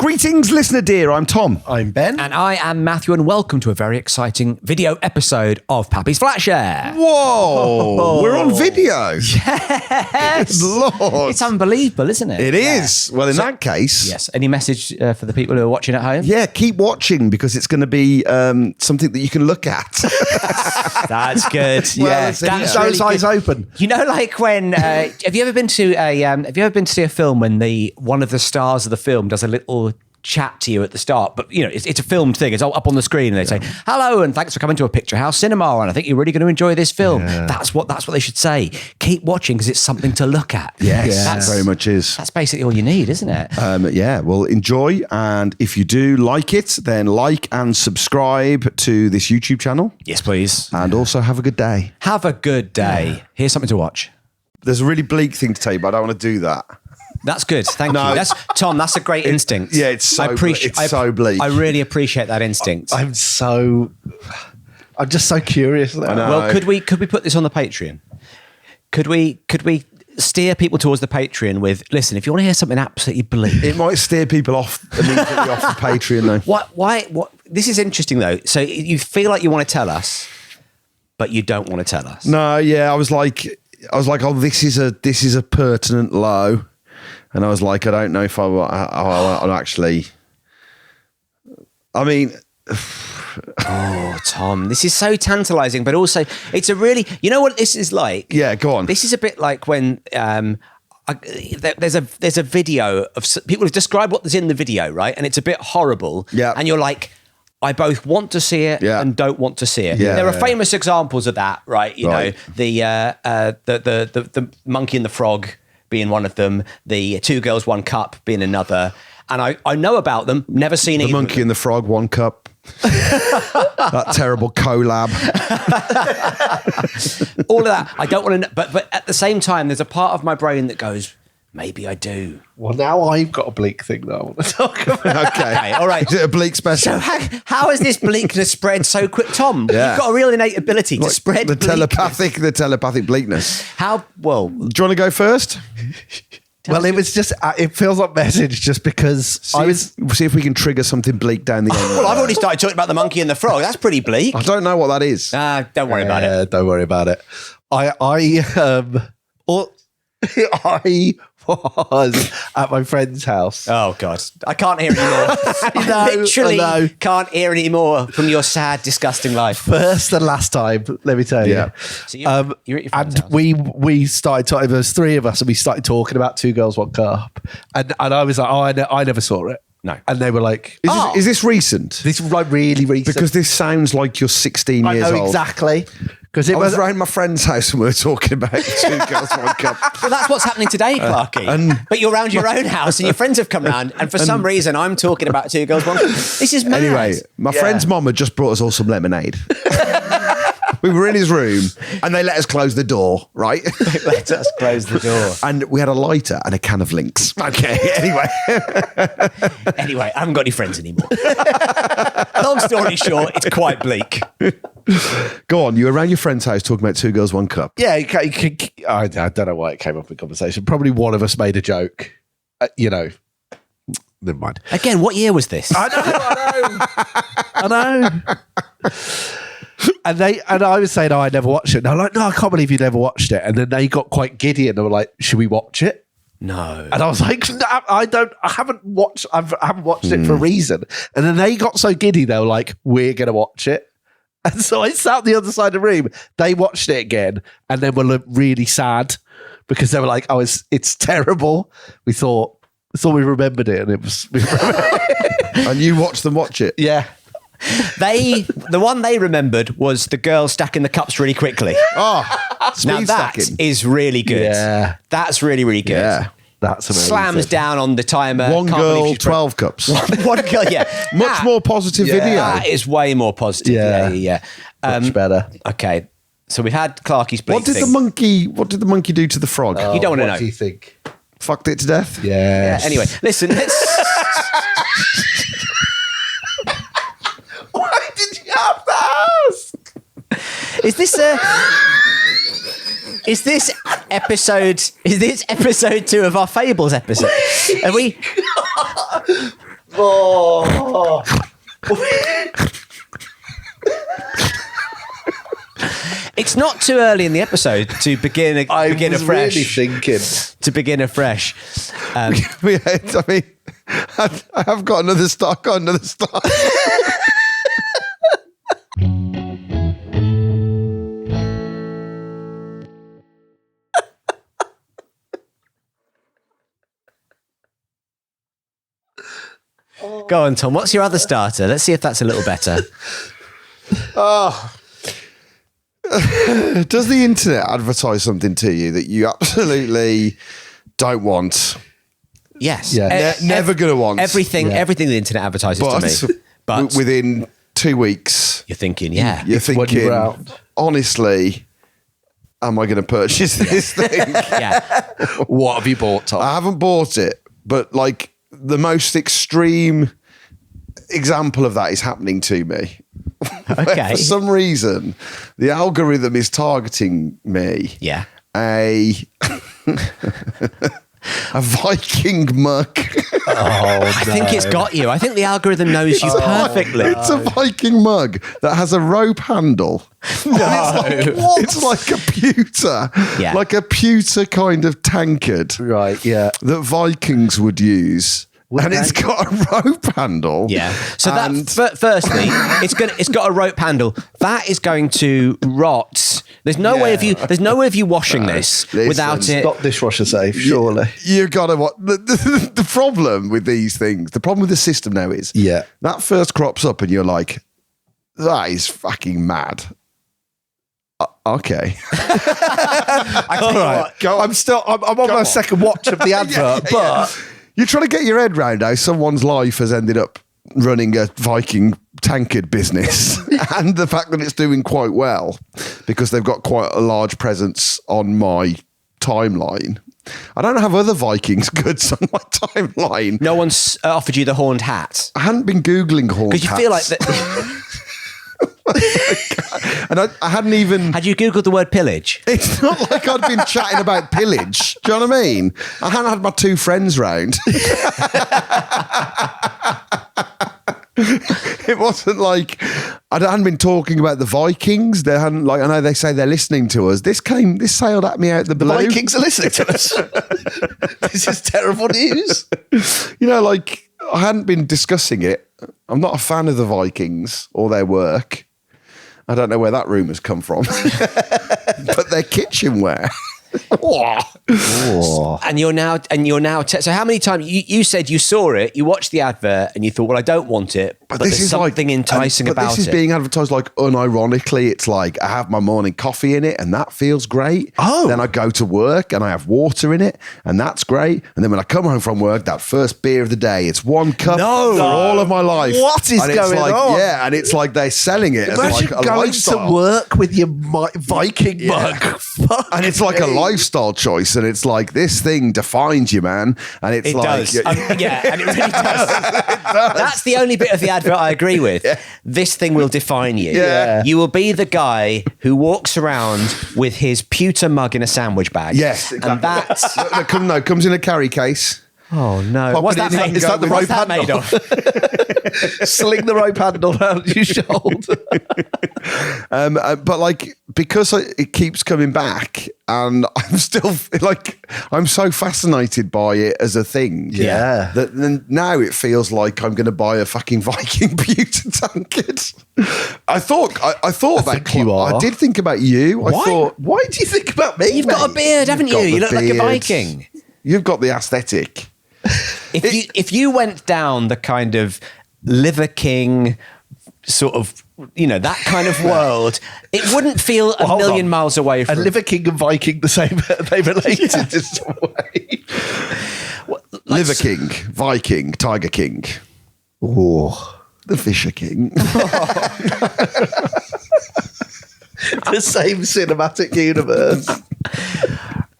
Greetings, listener dear. I'm Tom. I'm Ben. And I am Matthew, and welcome to a very exciting video episode of Pappy's Flatshare. Whoa, we're on video. Yes. Lord. It's unbelievable, isn't it? It is. Well, in that case. Yes. Any message for the people who are watching at home? Yeah, keep watching because it's going to be something that you can look at. That's good. Well, yeah. that's Those really eyes good. open. You know, like when have you ever been to a film when one of the stars of the film does a little chat to you at the start, but you know it's a filmed thing. It's all up on the screen, and they say hello and thanks for coming to a Picture House Cinema, and I think you're really going to enjoy this film. Yeah. That's what they should say. Keep watching because it's something to look at. Yes, that very much is. That's basically all you need, isn't it? Yeah. Well, enjoy, and if you do like it, then like and subscribe to this YouTube channel. Yes, please. And also have a good day. Have a good day. Yeah. Here's something to watch. There's a really bleak thing to tell you, but I don't want to do that. That's good. Thank you. That's Tom. That's a great instinct. Yeah, it's so bleak. I really appreciate that instinct. I'm just so curious now. I know. Well, could we put this on the Patreon? Could we steer people towards the Patreon with, listen, if you want to hear something absolutely bleak, it might steer people immediately off the Patreon though. What? This is interesting though. So you feel like you want to tell us, but you don't want to tell us. No, yeah, I was like, oh, this is a pertinent low. And I was like, I don't know if I'll actually. I mean, oh, Tom, this is so tantalising, but also it's a really. You know what this is like? Yeah, go on. This is a bit like when there's a video of people have described what there's in the video, right? And it's a bit horrible. Yeah. And you're like, I both want to see it and don't want to see it. Yeah, there are famous examples of that, right? You know, the monkey and the frog being one of them, the Two Girls, One Cup being another. And I know about them, never seen it. The Monkey and the Frog, One Cup. That terrible collab. All of that. I don't want to know. But at the same time, there's a part of my brain that goes, maybe I do. Well, now I've got a bleak thing that I want to talk about. Okay, all right. Is it a bleak special? So how has this bleakness spread so quick? Tom, Yeah. You've got a real innate ability to spread the bleakness. telepathic bleakness. How, well... Do you want to go first? Well, it was just, it feels like message just because See if we can trigger something bleak down the end. Well, I've already started talking about the monkey and the frog. That's pretty bleak. I don't know what that is. Don't worry about it. Don't worry about it. I was at my friend's house. Oh, God. I can't hear anymore. I literally can't hear anymore from your sad, disgusting life. First and last time, let me tell you. Yeah. So you're at your friend's house. we started talking, there was three of us, and we started talking about Two Girls, One Cup. And I was like, I never saw it. No. And they were like, Is this recent? this is like really recent. Because this sounds like you're 16 I years know old. exactly. Because it I was was around my friend's house and we were talking about Two Girls, One Cup. Well, that's what's happening today, Clarky. But you're around your own house and your friends have come round, and for some reason I'm talking about Two Girls, One Cup. This is mad. Anyway, my friend's mum had just brought us all some lemonade. We were in his room and they let us close the door, right? Let us close the door. And we had a lighter and a can of Lynx. Okay, anyway. Anyway, I haven't got any friends anymore. Long story short, it's quite bleak. Go on, you were around your friend's house talking about Two Girls, One Cup. yeah, I don't know why it came up in conversation. Probably one of us made a joke. Never mind. Again, what year was this? I know. And I was saying, I never watched it. And I'm like, no, I can't believe you never watched it. And then they got quite giddy and they were like, should we watch it? No. And I was like, no, I haven't watched it for a reason. And then they got so giddy, they were like, we're going to watch it. And so I sat on the other side of the room. They watched it again and then were really sad because they were like, oh, it's terrible. We thought we remembered it, and it was. And you watched them watch it? Yeah. The one they remembered was the girl stacking the cups really quickly. Oh, speed Now that stacking. is really good. Yeah. That's really, really good. Yeah. That's amazing. Slams down on the timer. One Can't believe girl, she's 12 cups. One girl, yeah. Much more positive video. That is way more positive. Yeah. Much better. Okay. So we've had Clarky's bleak What did thing. the monkey do to the frog? You don't want to know. What do you think? Fucked it to death? Yes. Yeah, anyway, listen, let's... Why did you have to ask? Is this episode 2 of our Fables episode? Are we... Oh. It's not too early in the episode to begin afresh. Really thinking. To begin afresh. I mean, I have got another star. Go on, Tom. What's your other starter? Let's see if that's a little better. Does the internet advertise something to you that you absolutely don't want? Yes. Yeah. Never going to want. Everything the internet advertises to me. But within 2 weeks, you're thinking, yeah. you're when thinking, you're out. honestly, am I going to purchase this thing? Yeah. What have you bought, Tom? I haven't bought it, but like the most extreme example of that is happening to me. Okay. For some reason, the algorithm is targeting me. Yeah. A Viking mug. I think it's got you. I think the algorithm knows you perfectly. It's a Viking mug that has a rope handle. It's like a pewter. Yeah. Like a pewter kind of tankard. Right, yeah. That Vikings would use. And it's got a rope handle. Yeah. So And- firstly, it's got a rope handle. That is going to rot. There's no way of you washing this listen, without it. Not dishwasher safe, surely. You gotta what the problem with these things, the problem with the system now is that first crops up and you're like, that is fucking mad. Okay. All right. I'm on my second watch of the advert, but You're trying to get your head round how someone's life has ended up running a Viking tankard business and the fact that it's doing quite well because they've got quite a large presence on my timeline. I don't have other Vikings goods on my timeline. No one's offered you the horned hat. I hadn't been Googling horned Because you hats. feel like that. And I hadn't even... Had you Googled the word pillage? It's not like I'd been chatting about pillage. Do you know what I mean? I hadn't had my two friends round. It wasn't like I hadn't been talking about the Vikings. They hadn't, like, I know they say they're listening to us. This sailed at me out the blue. Vikings are listening to us. This is terrible news. You know, like I hadn't been discussing it. I'm not a fan of the Vikings or their work. I don't know where that rumour's come from, but their kitchenware. And you're now. So how many times you said you saw it, you watched the advert, and you thought, well, I don't want it, but there's something enticing about it. This is being advertised like unironically. It's like I have my morning coffee in it, and that feels great. Oh. Then I go to work and I have water in it, and that's great. And then when I come home from work, that first beer of the day, it's one cup for all of my life. What is and it's going like, on? Yeah, and it's like they're selling it as like Imagine a going lifestyle. to work with your Viking mug. Fuck And it's like a me. lifestyle choice, and it's like this thing defines you, man. And it's It like, does. Yeah, and it really does. That's the only bit of the advert I agree with. This thing will define you. Yeah. You will be the guy who walks around with his pewter mug in a sandwich bag. Yes, exactly. And that's... comes in a carry case. Oh, no. Pop What's it that in, made is that the of? What's rope that made handle? of? Sling the rope handle around your shoulder. But like, because it keeps coming back, and I'm still like, I'm so fascinated by it as a thing. Yeah. That then now it feels like I'm going to buy a fucking Viking pewter tankard. I thought think you are. I did think about you. I thought, Why do you think about me? You've got a beard, haven't you? got You the look like a beard. Viking. You've got the aesthetic. If you went down the kind of Liver King sort of, that kind of world, it wouldn't feel a hold million on. miles away A from... Liver King and Viking, the same. They related in some way. Liver King, Viking, Tiger King, Oh, the Fisher King. the same cinematic universe.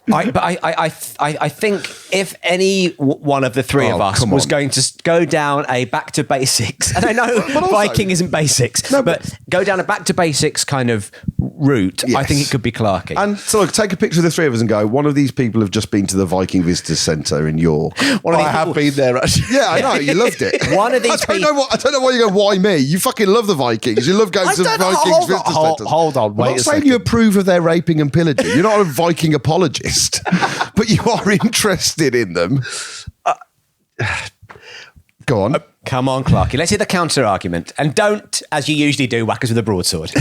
I think if any one of the three of us come was on. going to go down a back to basics, and I know also- Viking isn't basics, but go down a back to basics kind of route, I Yes. think it could be Clarky. And so look, take a picture of the three of us and go, one of these people have just been to the Viking Visitors Centre in York. One of I these have people- been there, actually. Yeah, I know, you loved it. One of these I don't know why you go, why me? You fucking love the Vikings. You love going to don't know. Vikings Hold on, Visitors hold- Centres. hold on, I'm wait not a saying second. you approve of their raping and pillaging. You're not a Viking apologist, but you are interested in them. Go on. Come on, Clarky. Let's hear the counter argument. And don't, as you usually do, whack us with a broadsword.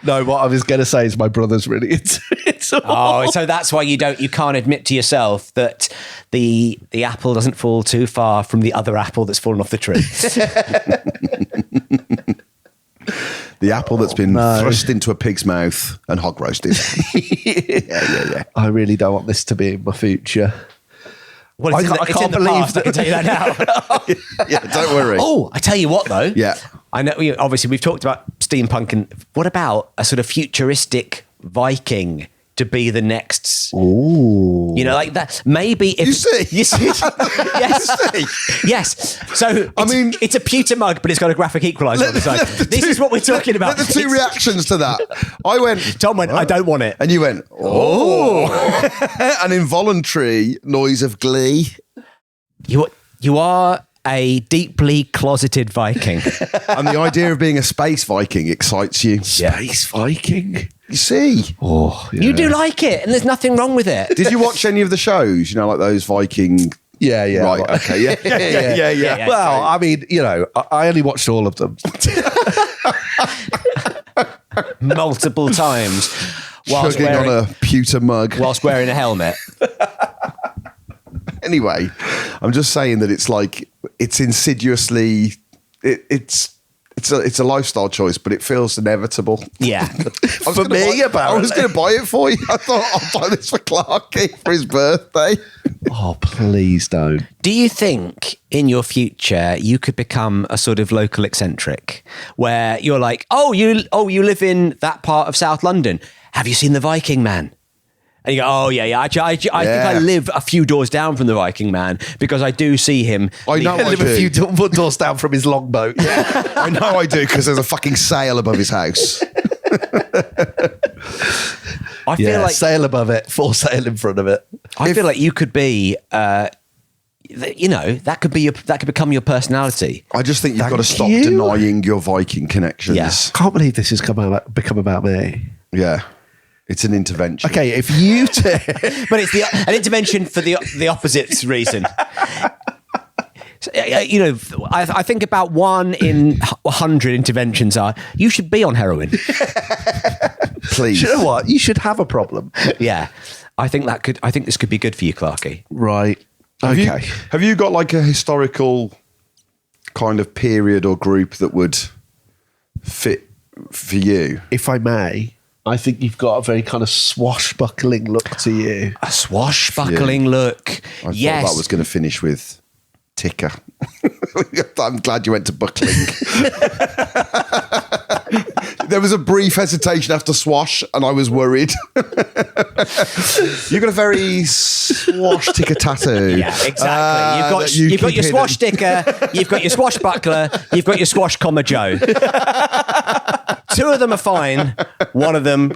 No, what I was going to say is my brother's really into it. Oh, so that's why you can't admit to yourself that the apple doesn't fall too far from the other apple that's fallen off the tree. The apple that's been thrust into a pig's mouth and hog roasted. Yeah. I really don't want this to be in my future. Well, I it's can't in the believe past, I can tell you that now. Yeah, don't worry. Oh, I tell you what, though. Yeah. I know. Obviously, we've talked about steampunk, and what about a sort of futuristic Viking to be the next? Ooh. You know, like that. Maybe if You see? you see, yes, yes. So I mean- it's a pewter mug, but it's got a graphic equalizer on the side. This is what we're talking about. The two It's- reactions to that. I went, Tom went, I don't want it. and you went, oh. An involuntary noise of glee. You are a deeply closeted Viking. And the idea of being a space Viking excites you. Space Viking? You see? Oh, yeah. You do like it, and there's nothing wrong with it. Did you watch any of the shows? You know, like those Viking. Yeah. Right, okay, yeah. Yeah. Well, I mean, you know, I only watched all of them. Multiple times whilst Chugging on wearing, a pewter mug. whilst wearing a helmet. Anyway, I'm just saying that it's like, it's insidiously, it's a lifestyle choice, but it feels inevitable. Yeah. I was going to buy it for you. I thought I'll buy this for Clarky for his birthday. Oh, please don't. Do you think in your future you could become a sort of local eccentric where you're like, you live in that part of South London. Have you seen the Viking Man? And you go, oh, yeah. I think I live a few doors down from the Viking Man because I do see him. I know I live a do. few doors down from his longboat. I know I do, because there's a fucking sail above his house. I feel like sail above it, for sail in front of it. I feel like you could be, that could become your personality. I just think you've Thank got to stop you. denying your Viking connections. Yeah. Can't believe this has become about me. Yeah. It's an intervention. Okay, if you But it's an intervention for the opposite reason. So, I think about 1 in 100 interventions are you should be on heroin. Please. you know what? You should have a problem. Yeah, I think this could be good for you, Clarky. Right. Have you got like a historical kind of period or group that would fit for you? If I may, I think you've got a very kind of swashbuckling look to you. A swashbuckling look. I Yes. thought that was going to finish with ticker. I'm glad you went to buckling. There was a brief hesitation after swash, and I was worried. You've got a very swash ticker tattoo. Yeah, exactly. You've got your swash sticker, you've got your swashbuckler, you've got your swash comma Joe. 2 of them are fine. One of them.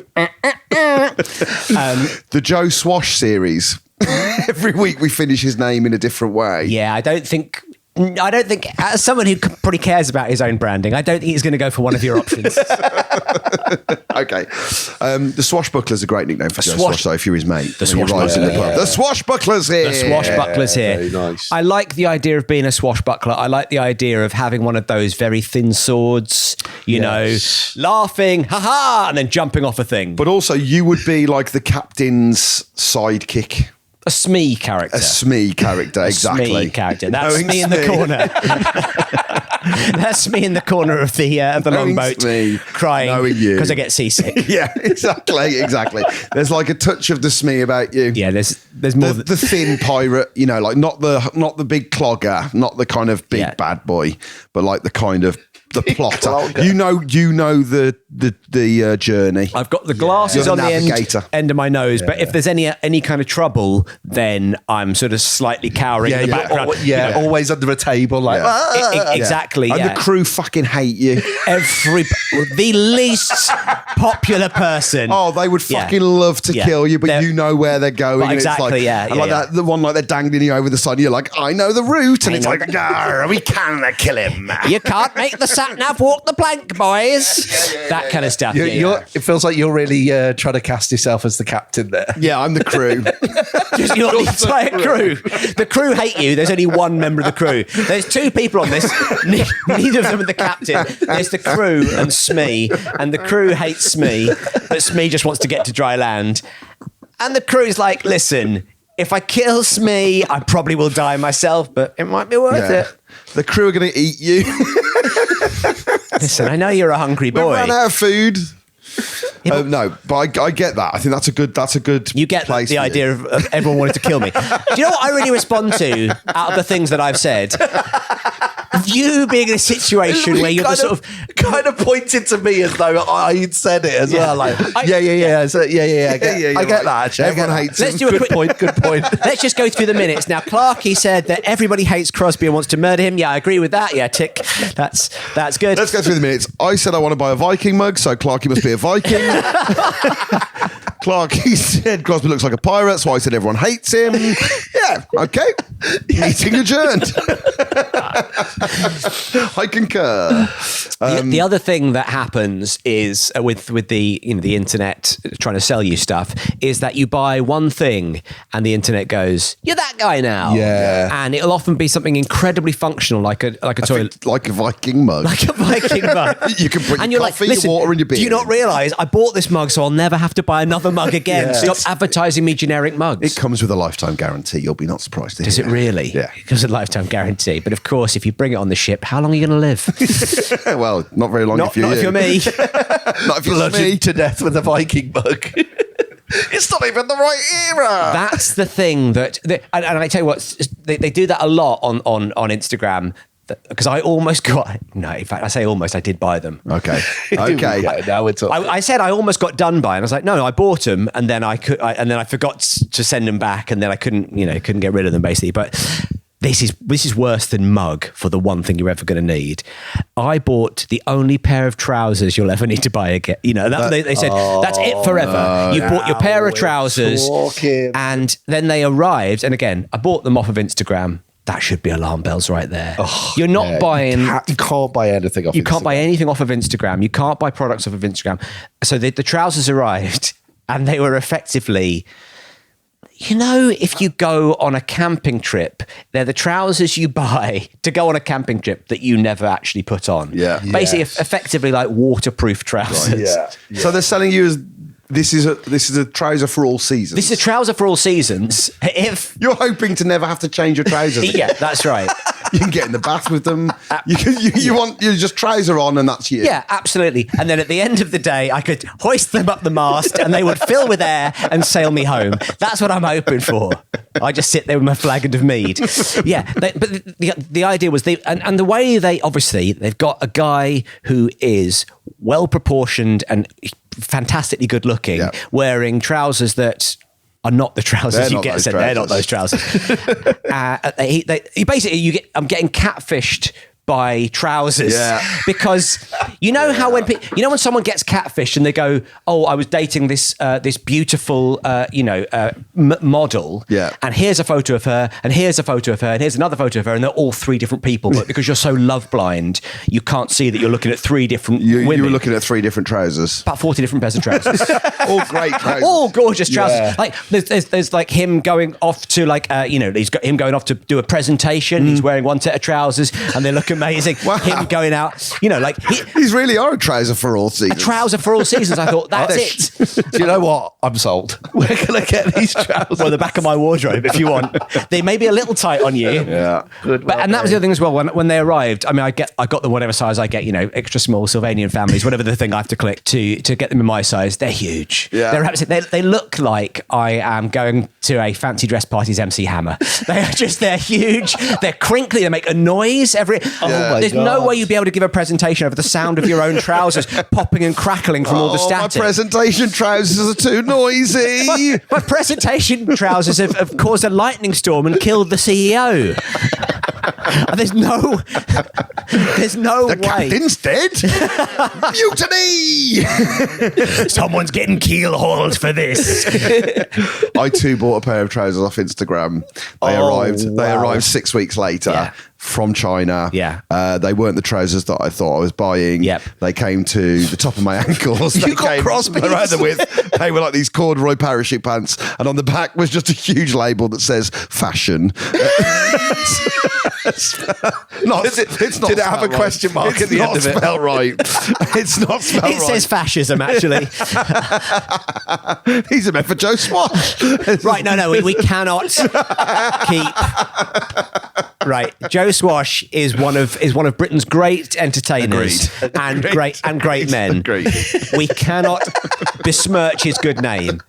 The Joe Swash series. Every week we finish his name in a different way. Yeah, I don't think, as someone who probably cares about his own branding, I don't think he's going to go for one of your options. Okay. The Swashbuckler's a great nickname for Joe Swash, though, if you're his mate. The when he arrives in the Swashbuckler, pub. The Swashbuckler's here. The swashbuckler's here. very nice. I like the idea of being a swashbuckler. I like the idea of having one of those very thin swords, you know, laughing, ha-ha, and then jumping off a thing. But also, you would be like the captain's sidekick. A Smee character. A Smee character, exactly. Smee character. That's Knowing me in the Smee. corner. That's me in the corner of the Knowing longboat, Smee, crying knowing you. because I get seasick. Yeah, exactly. There's like a touch of the Smee about you. Yeah, there's more. The thin pirate, like not the big clogger, not the kind of big Yeah. bad boy, but like the kind of the plotter. You know the journey. I've got the glasses You're on the the navigator. end of my nose, but if there's any kind of trouble, then I'm sort of slightly cowering in the background. Always under a table, like Exactly. And yeah. the crew fucking hate you. The least popular person. Oh, they would fucking love to kill you, but you know where they're going. But exactly, and that, the one like they're dangling you over the side, and you're like, I know the route, and it's like, no, we can't kill him. You can't make the sat nav walk the plank, boys. That kind of stuff. It feels like you're really trying to cast yourself as the captain there. Yeah, I'm the crew. Just you're the entire crew. The crew hate you. There's only one member of the crew. There's two people on this. Neither of them are the captain. There's the crew and Smee, and the crew hates Smee, but Smee just wants to get to dry land. And the crew's like, listen, if I kill Smee, I probably will die myself, but it might be worth it. The crew are going to eat you. Listen, I know you're a hungry boy. We ran out of food. No, but I get that. I think that's a good. You get place the for idea you. of everyone wanting to kill me. Do you know what I really respond to out of the things that I've said? You being in a situation where you're kind of pointed to me as though I'd said it as well. Like, I get that. Actually, Everyone hates Let's him. do a Good point. Let's just go through the minutes. Now, Clarky said that everybody hates Crosby and wants to murder him. Yeah, I agree with that. Yeah, tick. That's good. Let's go through the minutes. I said I want to buy a Viking mug, so Clarky must be a Viking. Clarky said Crosby looks like a pirate, so I said everyone hates him. Yeah, okay. Meeting adjourned. I concur. The other thing that happens is with the the internet trying to sell you stuff is that you buy one thing and the internet goes, you're that guy now. Yeah. And it'll often be something incredibly functional, like a toilet. Like a Viking mug. Like a Viking mug. You can put and your you're coffee, like, listen, your water and your beer. do you not realise I bought this mug so I'll never have to buy another mug again? Yeah. Stop advertising me generic mugs. It comes with a lifetime guarantee. You'll be not surprised to Does hear. it really? Yeah. It gives a lifetime guarantee. But of course, if you bring it on the ship, how long are you going to live? Well, not very long not if you're if you. you're me. Not if you're me. Bludgeoned to death with a Viking mug. It's not even the right era. That's the thing and I tell you what, they do that a lot on Instagram. Because I almost got in fact I say almost, I did buy them. Okay. Now we're talking. I said I almost got done by, and I was like, no, I bought them, and then I forgot to send them back, and then I couldn't get rid of them basically. But this is worse than mug for the one thing you're ever going to need. I bought the only pair of trousers you'll ever need to buy again. They said that's it forever. You bought your pair of trousers, and then they arrived, and again, I bought them off of Instagram. That should be alarm bells right there. You're not buying. You can't buy anything off. You can't buy anything off of Instagram. You can't buy products off of Instagram. So the trousers arrived, and they were effectively. If you go on a camping trip, they're the trousers you buy to go on a camping trip that you never actually put on. Yeah. Basically, effectively like waterproof trousers. Yeah. So they're selling you as this is a trouser for all seasons. This is a trouser for all seasons. If you're hoping to never have to change your trousers. Yeah, that's right. You can get in the bath with them. You just trouser on and that's you. Yeah, absolutely. And then at the end of the day, I could hoist them up the mast and they would fill with air and sail me home. That's what I'm hoping for. I just sit there with my flagon of mead. Yeah, but the idea was and the way they've got a guy who is well proportioned and fantastically good looking, wearing trousers that are not the trousers you get sent. They're not those trousers. I'm getting catfished by trousers because how when when someone gets catfished and they go, oh, I was dating this beautiful model, and here's a photo of her, and here's a photo of her, and here's another photo of her, and they're all three different people, but because you're so love blind, you can't see that you're looking at three different women. You were looking at three different trousers. About 40 different pairs of trousers. All great trousers. All gorgeous trousers. Yeah. Like there's like him going off to he's got him going off to do a presentation. He's wearing one set of trousers and they look amazing. Wow. Him going out, These really are a trouser for all seasons. a trouser for all seasons. I thought that's it. Do you know what? I'm sold. We're gonna get these trousers. Well, the back of my wardrobe, if you want. They may be a little tight on you. Yeah. Good. And that was the other thing as well. When they arrived, I mean, I got them whatever size I get. Extra small Sylvanian families, whatever the thing I have to click to get them in my size. They're huge. Yeah. They're absolutely. They look like I am going to a fancy dress party's MC Hammer. They're huge. They're crinkly. They make a noise every. my There's God. no way you'd be able to give a presentation over the sound of your own trousers popping and crackling from all the My static. presentation trousers are too noisy. My presentation trousers have caused a lightning storm and killed the CEO. There's no The way. captain's dead. Mutiny. Someone's getting keel hauled for this. I too bought a pair of trousers off Instagram. They arrived 6 weeks later. Yeah. From China. Yeah. They weren't the trousers that I thought I was buying. Yep. They came to the top of my ankles. You got cross-pieces. Around the width. They were like these corduroy parachute pants. And on the back was just a huge label that says fashion. It's not Did it have a spelled question mark right. at the end of it? It's not spelled right. It's not spelled right. It says fascism, actually. These are meant for Joe Swash. Right, no, we cannot keep. Right, Joe Swash is one of Britain's great entertainers and great men. Agreed. We cannot besmirch his good name.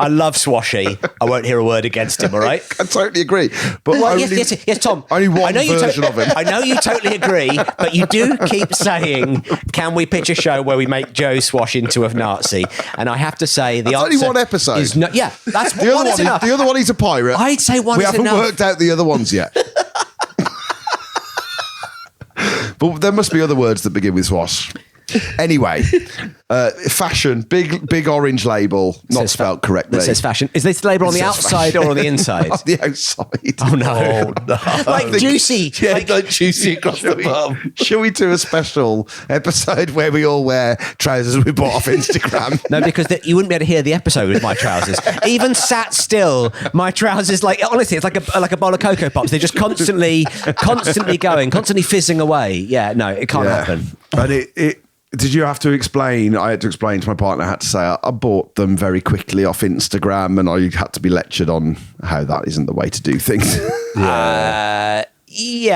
I love Swashy. I won't hear a word against him. All right. I totally agree. But Well, only, yes, Tom. Only one I know you version of him. I know you totally agree, but you do keep saying, "Can we pitch a show where we make Joe Swash into a Nazi?" And I have to say, the That's answer only one episode. is no. Yeah, that's The one other is one, enough. the other one, he's a pirate. I'd say one We is haven't enough. worked out the other ones yet. But there must be other words that begin with swash. Anyway, fashion, big orange label, not Says spelled correctly. That says fashion. Is this label on the says outside fashion. or on the inside? On the outside. Oh no! Like juicy. Yeah, Like, like juicy across the bum. Shall we do a special episode where we all wear trousers we bought off Instagram? no, because you wouldn't be able to hear the episode with my trousers. Even sat still, my trousers, like honestly, it's like a bowl of Cocoa Pops. They're just constantly going, constantly fizzing away. Yeah, no, it can't happen. But it did you have to explain? I had to explain to my partner. I had to say I bought them very quickly off Instagram, and I had to be lectured on how that isn't the way to do things. Yeah,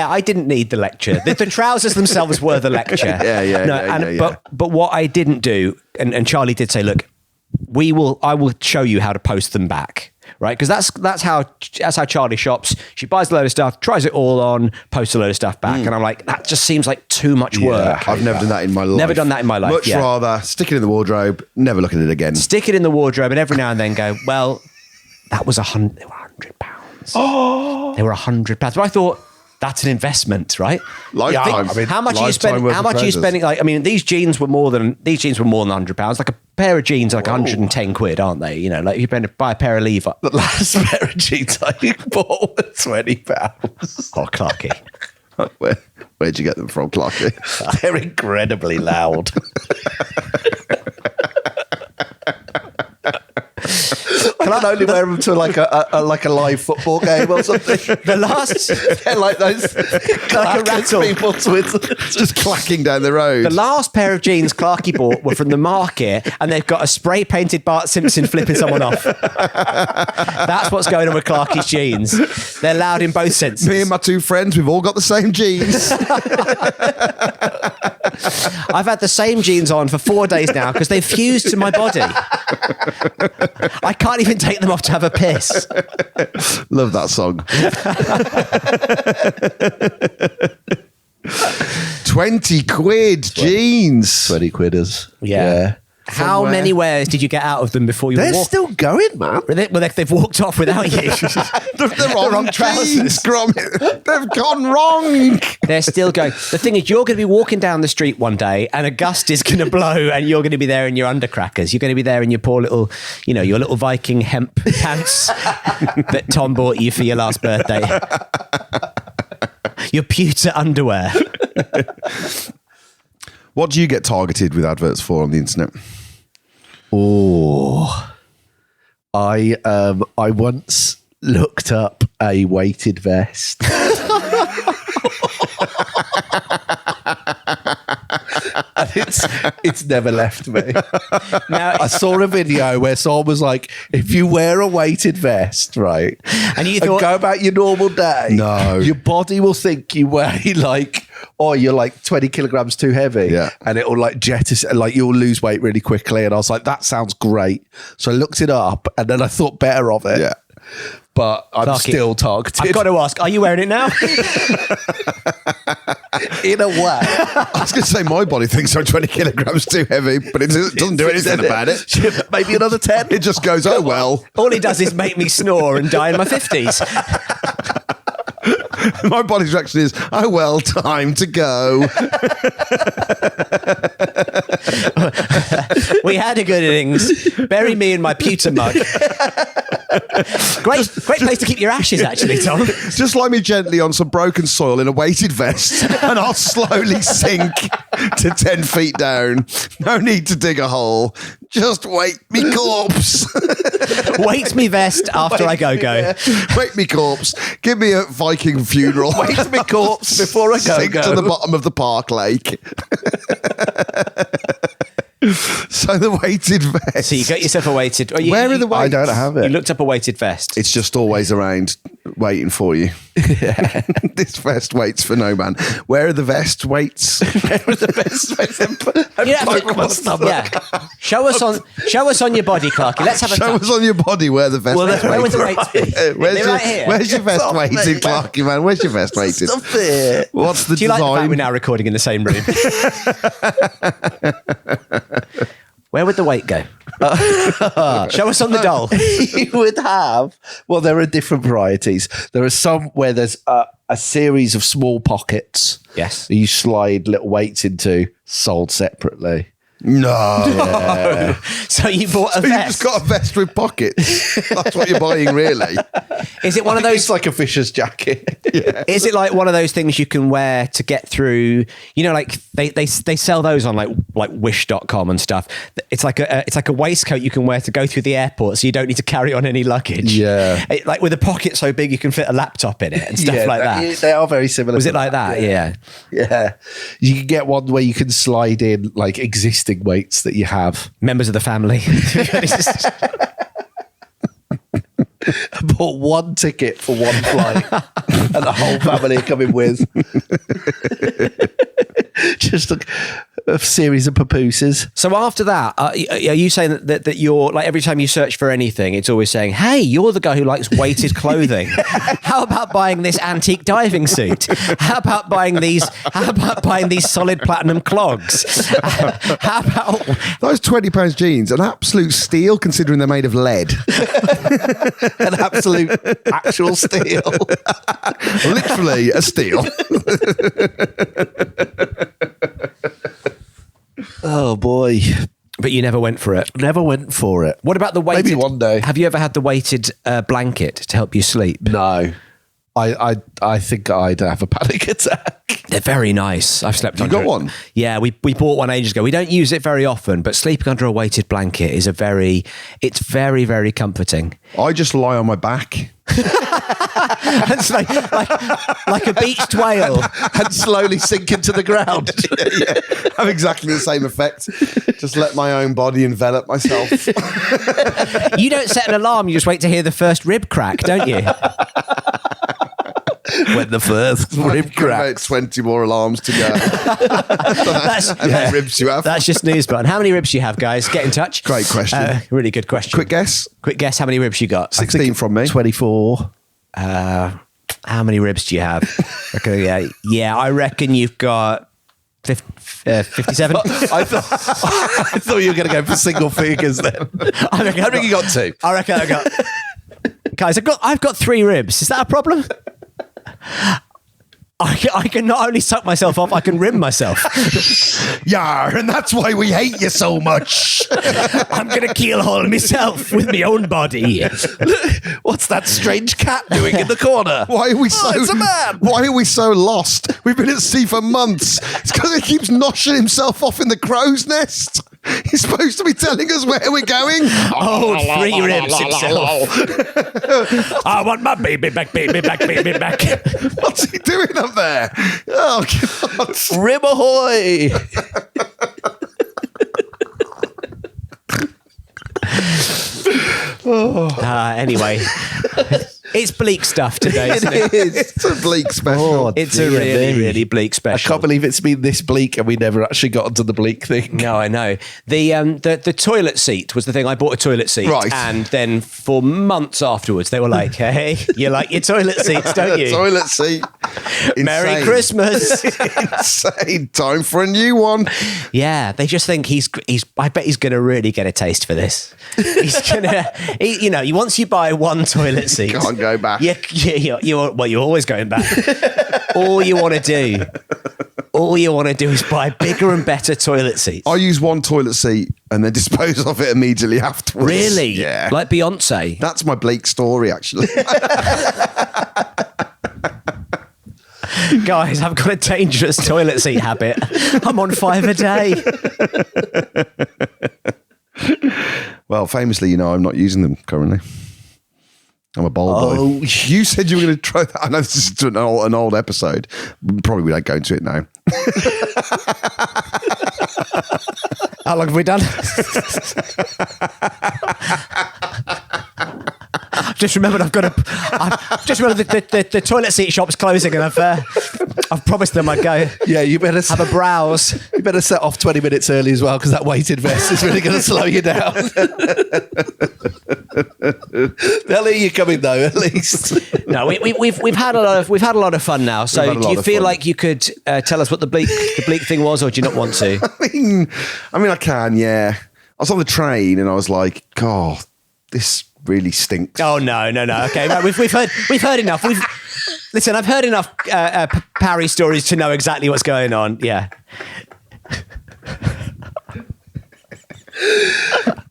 I didn't need the lecture. The trousers themselves were the lecture. Yeah. But what I didn't do, and Charlie did say, look, I will show you how to post them back. Right, because that's how Charlie shops. She buys a load of stuff, tries it all on, posts a load of stuff back, and I'm like, that just seems like too much work. I've never done that in my life. Never done that in my life. Much rather stick it in the wardrobe, never look at it again. Stick it in the wardrobe, and every now and then go, well, that was £100. They were £100. Oh, they were £100. But I thought, that's an investment, right? Lifetime. How much are you spending? worth How of much are you trousers. spending? Like, I mean, these jeans were more than £100. Like a pair of jeans, are like 110 quid, aren't they? You know, like if you buy a pair of Levi. The last pair of jeans I bought was £20. Oh, Clarky. Where'd you get them from, Clarky? They're incredibly loud. I can only wear them to like a live football game or something. The last, They're like those like a rattle. people with Just clacking down the road. The last pair of jeans Clarky bought were from the market, and they've got a spray painted Bart Simpson flipping someone off. That's what's going on with Clarky's jeans. They're loud in both senses. Me and my two friends, we've all got the same jeans. I've had the same jeans on for 4 days now because they've fused to my body. I can't even take them off to have a piss. Love that song. 20 quid jeans. 20 quidders. Yeah. How Somewhere. many wears did you get out of them before you They're walked? still going, man. They've walked off without you. They're wrong trousers. jeans, Gromit. They've gone wrong. They're still going. The thing is, you're going to be walking down the street one day and a gust is going to blow and you're going to be there in your undercrackers. You're going to be there in your poor little, your little Viking hemp pants that Tom bought you for your last birthday. Your pewter underwear. What do you get targeted with adverts for on the internet? Oh, I once looked up a weighted vest. And it's never left me. Now, I saw a video where someone was like, if you wear a weighted vest, right, and you thought, go about your normal day, No. your body will think you weigh like, you're like 20 kilograms too heavy. Yeah. And it'll like jettison, like you'll lose weight really quickly. And I was like, that sounds great. So I looked it up and then I thought better of it. Yeah. but I'm Clarky, still targeted. I've got to ask, are you wearing it now? In a way. I was going to say my body thinks I'm 20 kilograms too heavy, but it doesn't do anything about it. Maybe another 10. It just goes, oh, well. All he does is make me snore and die in my 50s. My body's reaction is, oh, well, time to go. We had a good innings. Bury me in my pewter mug. Great place to keep your ashes, actually, Tom. Just lie me gently on some broken soil in a weighted vest and I'll slowly sink to 10 feet down. No need to dig a hole. Just wait me corpse. Wait me vest after I go. Wait me corpse. Give me a Viking funeral. Wait me corpse before I go. Sink to the bottom of the park lake. So the weighted vest. So you got yourself a weighted... Where are the weights? I don't have it. You looked up a weighted vest. It's just always around waiting for you. This vest waits for no man. Where are the vest weights? Where are the best ways to poke my stomach? Yeah. Show us on your body, Clarky. Let's have a Show touch. us on your body where the vest weights. Where was the weights? Where's your vest Stop weighted, me. Clarky, man? Where's your vest weighted? Stop it. What's the Do you like the fact design? we're now recording in the same room? Where would the weight go? Show us on the doll. You would have, well, there are different varieties. There are some where there's a series of small pockets. Yes. that you slide little weights into, sold separately. No. So you bought a You vest. just got a vest with pockets. That's what you're buying, really. Is it one of It's those? like a fisher's jacket. Is it like one of those things you can wear to get through? You know, like they sell those on like Wish.com and stuff. It's like a waistcoat you can wear to go through the airport, so you don't need to carry on any luggage. Yeah. Like with a pocket so big you can fit a laptop in it and stuff like that. They are very similar. Was to it like that? Yeah. Yeah. You can get one where you can slide in like existing weights that you have. Members of the family. I bought one ticket for one flight and the whole family are coming with. Just a series of papooses. So after that, are you saying that you're like every time you search for anything, it's always saying, "Hey, you're the guy who likes weighted clothing. How about buying this antique diving suit? How about buying these? How about buying these solid platinum clogs? How about Those £20 jeans, an absolute steal considering they're made of lead. An absolute actual steal. Literally a steal. Oh boy. But you never went for it. Never went for it. What about the weighted? Maybe one day. Have you ever had the weighted blanket to help you sleep? No. I think I'd have a panic attack. They're very nice. I've slept You under got it. one? Yeah, we bought one ages ago. We don't use it very often, but sleeping under a weighted blanket is it's very, very comforting. I just lie on my back. It's like a beached whale. And slowly sink into the ground. Yeah, have exactly the same effect. Just let my own body envelop myself. You don't set an alarm, you just wait to hear the first rib crack, don't you? When the first rib About cracks. 20 more alarms to go. That's, How many ribs you have? that's your snooze button. How many ribs do you have, guys? Get in touch. Great question. Really good question. Quick guess. Quick guess how many ribs you got. 16 from me. 24. How many ribs do you have? Okay, yeah, I reckon you've got 57. I thought you were going to go for single figures then. I reckon you got 2. I reckon I got. Guys, I've got 3 ribs. Is that a problem? I can not only suck myself off, I can rim myself. Yeah, and that's why we hate you so much. I'm going to keelhaul myself with my own body. What's that strange cat doing in the corner? Why are we so? it's a man. Why are we so lost? We've been at sea for months. It's because he keeps noshing himself off in the crow's nest. He's supposed to be telling us where we're going. Oh, 3 ribs himself. I want my baby back, baby back, baby back. What's he doing up there? Oh God! Rib ahoy! Anyway, It's bleak stuff today, isn't it? It's a bleak special. It's a really bleak I special. can't believe it's been this bleak and we never actually got onto the bleak thing. No, I know. The toilet seat was the thing. I bought a toilet seat. Right. And then for months afterwards, they were like, hey, you like your toilet seats, don't you? Toilet seat. Merry Insane. Christmas. Insane. Time for a new one. Yeah, they just think he's. I bet he's going to really get a taste for this. He's gonna, once you buy one toilet seat, Can't go back. You're always going back. All you want to do is buy bigger and better toilet seats. I use one toilet seat and then dispose of it immediately afterwards. Really? Yeah. Like Beyonce. That's my bleak story, actually. Guys, I've got a dangerous toilet seat habit. I'm on 5 a day. Well, famously, I'm not using them currently. I'm a bowl boy. You said you were going to try that. I know this is an old episode. Probably we don't go into it now. How long have we done? Just remembered I've just remembered the toilet seat shop's closing, and I've promised them I'd go. Yeah, you better have a browse. You better set off 20 minutes early as well, because that weighted vest is really going to slow you down. They'll hear you coming though, at least. No, we've had a lot of fun now. So do you feel like you could tell us what the bleak thing was, or do you not want to? I mean, I can. Yeah, I was on the train and I was like, God, this really stinks. Oh no. Okay, right, we've heard enough. Listen, I've heard enough Parry stories to know exactly what's going on. Yeah.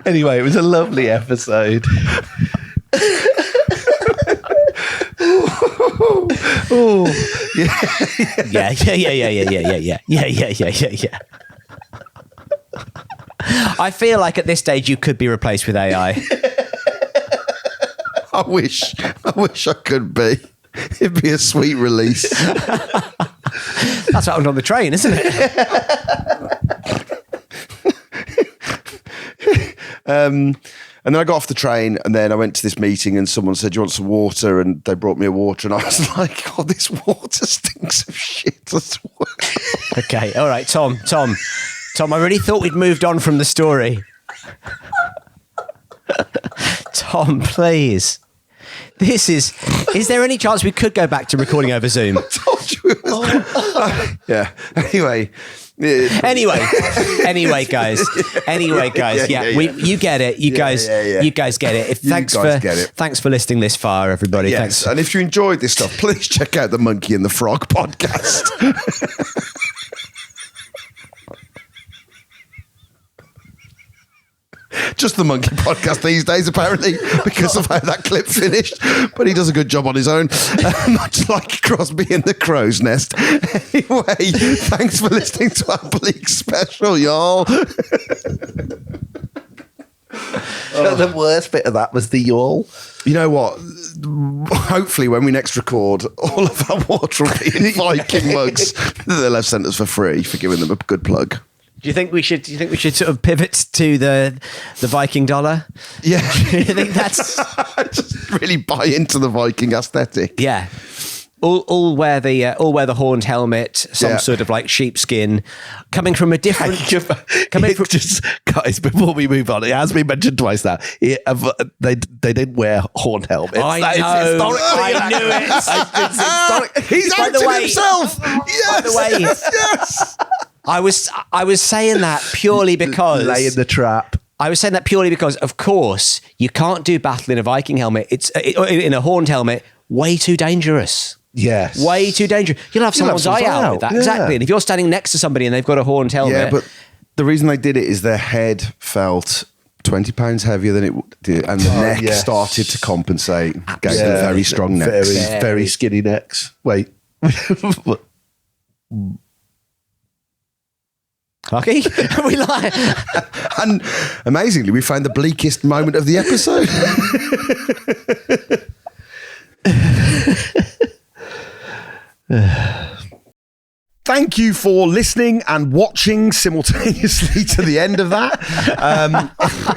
Anyway, it was a lovely episode. Yeah. I feel like at this stage you could be replaced with AI. I wish I could be. It'd be a sweet release. That's what happened on the train, isn't it? And then I got off the train and then I went to this meeting and someone said, do you want some water? And they brought me a water and I was like, oh, this water stinks of shit. Okay, all right, Tom, I really thought we'd moved on from the story. Tom, please. Is there any chance we could go back to recording over Zoom? I told you it was. Yeah. Anyway, guys. Yeah. You get it. You guys get it. Thanks for listening this far, everybody. Yes. Thanks. And if you enjoyed this stuff, please check out the Monkey and the Frog podcast. Just the Monkey podcast these days, apparently, because of how that clip finished. But he does a good job on his own, much like Crosby in the Crow's Nest. Anyway, thanks for listening to our bleak special, y'all. The worst bit of that was the yawl. You know what? Hopefully, when we next record, all of our water will be in Viking mugs. They'll have sent us for free for giving them a good plug. Do you think we should sort of pivot to the Viking dollar? Yeah. Do you think that's I just really buy into the Viking aesthetic. Yeah. All wear the horned helmet, some sort of like sheepskin, coming from a different. Just guys, before we move on, it has been mentioned twice now. They didn't wear horned helmets. I know. I knew it. He's outed himself. Yes. By the way, yes. I was saying that purely because laying the trap. I was saying that purely because, of course, you can't do battle in a Viking helmet. It's in a horned helmet. Way too dangerous. Yes. Way too dangerous. You'll have someone's eye out with that. Yeah. Exactly. And if you're standing next to somebody and they've got a horned helmet. Yeah, but the reason they did it is their head felt 20 pounds heavier than it did, and the neck started to compensate. Gave them very strong necks. Very skinny necks. Wait. Okay, we lie. And amazingly, we found the bleakest moment of the episode. Thank you for listening and watching simultaneously to the end of that.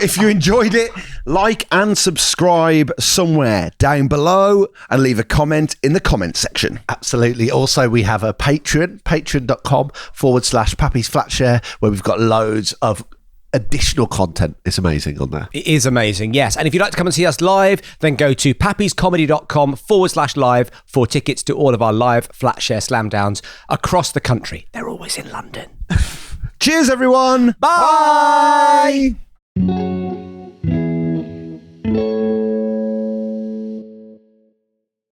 If you enjoyed it, like and subscribe somewhere down below and leave a comment in the comment section. Absolutely. Also, we have a Patreon, patreon.com/Pappy's Flatshare, where we've got loads of additional content. It's amazing on there. It is amazing, yes. And if you'd like to come and see us live, then go to pappyscomedy.com/live for tickets to all of our live Flatshare slam downs across the country. They're always in London. Cheers, everyone. Bye.